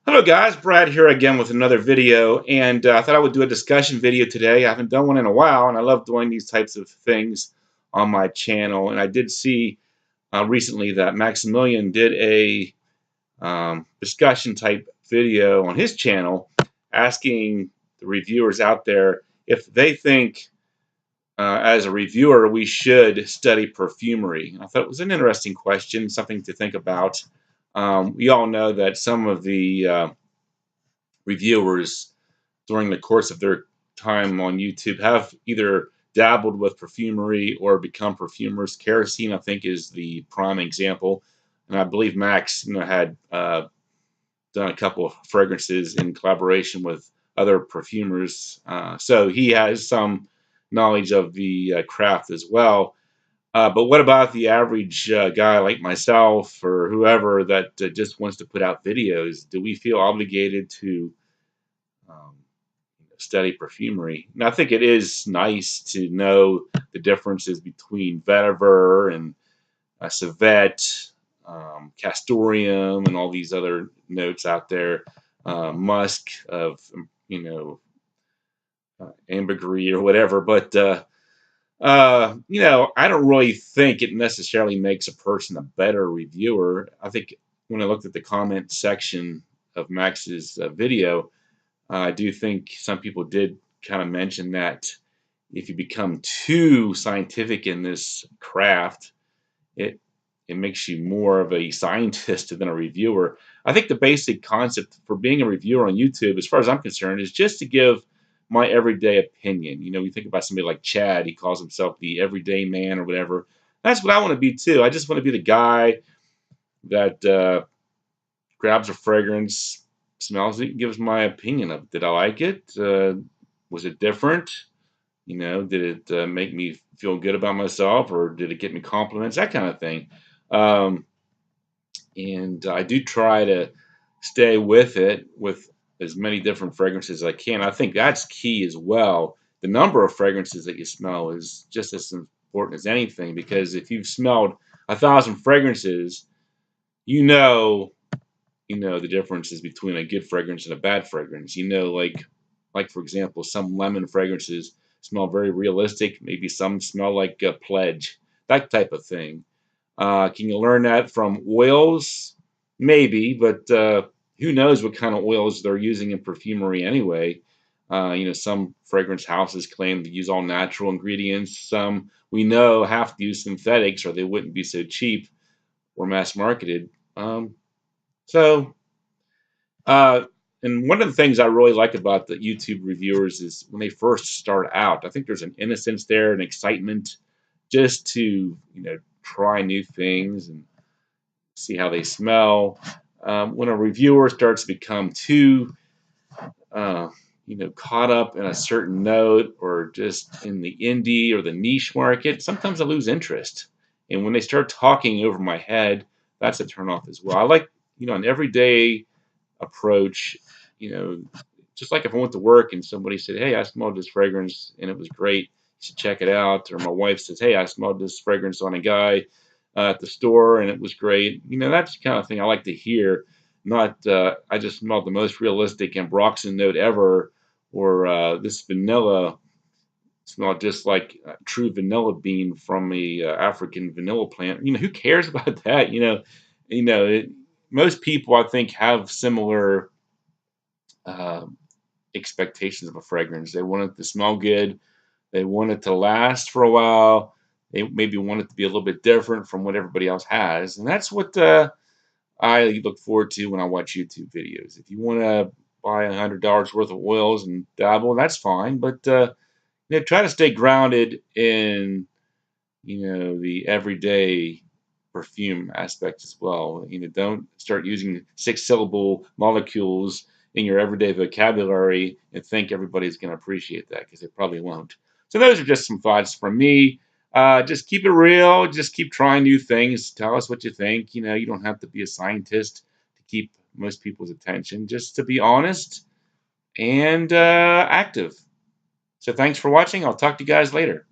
Hello guys, Brad here again with another video, and I thought I would do a discussion video today. I haven't done one in a while, and I love doing these types of things on my channel. And I did see recently that Maximilian did a discussion type video on his channel asking the reviewers out there if they think as a reviewer we should study perfumery. I thought it was an interesting question, something to think about. We all know that some of the reviewers during the course of their time on YouTube have either dabbled with perfumery or become perfumers. Kerosene, I think, is the prime example, and I believe Max, had done a couple of fragrances in collaboration with other perfumers, so he has some knowledge of the craft as well. But what about the average guy like myself or whoever that just wants to put out videos? Do we feel obligated to um, study perfumery? And I think it is nice to know the differences between vetiver and civet, castoreum, and all these other notes out there. Musk of ambergris or whatever. But I don't really think it necessarily makes a person a better reviewer. I think when I looked at the comment section of Max's video, I do think some people did kind of mention that if you become too scientific in this craft, it it makes you more of a scientist than a reviewer. I think the basic concept for being a reviewer on YouTube, as far as I'm concerned, is just to give my everyday opinion. You think about somebody like Chad; he calls himself the everyday man or whatever. That's what I want to be too. I just want to be the guy that grabs a fragrance, smells it, and gives my opinion of it. Did I like it? Was it different? Did it make me feel good about myself, or did it get me compliments? That kind of thing. Um, and I do try to stay with it with as many different fragrances as I can. I think that's key as well. The number of fragrances that you smell is just as important as anything, because if you've smelled 1,000 fragrances, you know the differences between a good fragrance and a bad fragrance. Like for example, some lemon fragrances smell very realistic. Maybe some smell like a pledge, that type of thing. Can you learn that from oils? Maybe, but who knows what kind of oils they're using in perfumery anyway. Some fragrance houses claim to use all natural ingredients. Some we know have to use synthetics, or they wouldn't be so cheap or mass marketed. So uh, and one of the things I really like about the YouTube reviewers is when they first start out, I think there's an innocence there, an excitement just to, try new things and see how they smell. When a reviewer starts to become too, uh, caught up in a certain note or just in the indie or the niche market, sometimes I lose interest. And when they start talking over my head, that's a turnoff as well. I like, an everyday approach, you know, just like if I went to work and somebody said, "Hey, I smelled this fragrance and it was great. You should check it out." Or my wife says, "Hey, I smelled this fragrance on a guy at the store and it was great." That's the kind of thing I like to hear. Not, I just smelled the most realistic ambroxan note ever, or this vanilla smelled just like true vanilla bean from a African vanilla plant. Who cares about that? You know, it, most people I think have similar uh, expectations of a fragrance. They want it to smell good. They want it to last for a while. They maybe want it to be a little bit different from what everybody else has, and that's what I look forward to when I watch YouTube videos. If you want to buy $100 worth of oils and dabble, that's fine, but try to stay grounded in the everyday perfume aspect as well. Don't start using 6 syllable molecules in your everyday vocabulary and think everybody's going to appreciate that, because they probably won't. So those are just some thoughts from me. Just keep it real. Just keep trying new things. Tell us what you think. You don't have to be a scientist to keep most people's attention. Just to be honest and active. So thanks for watching. I'll talk to you guys later.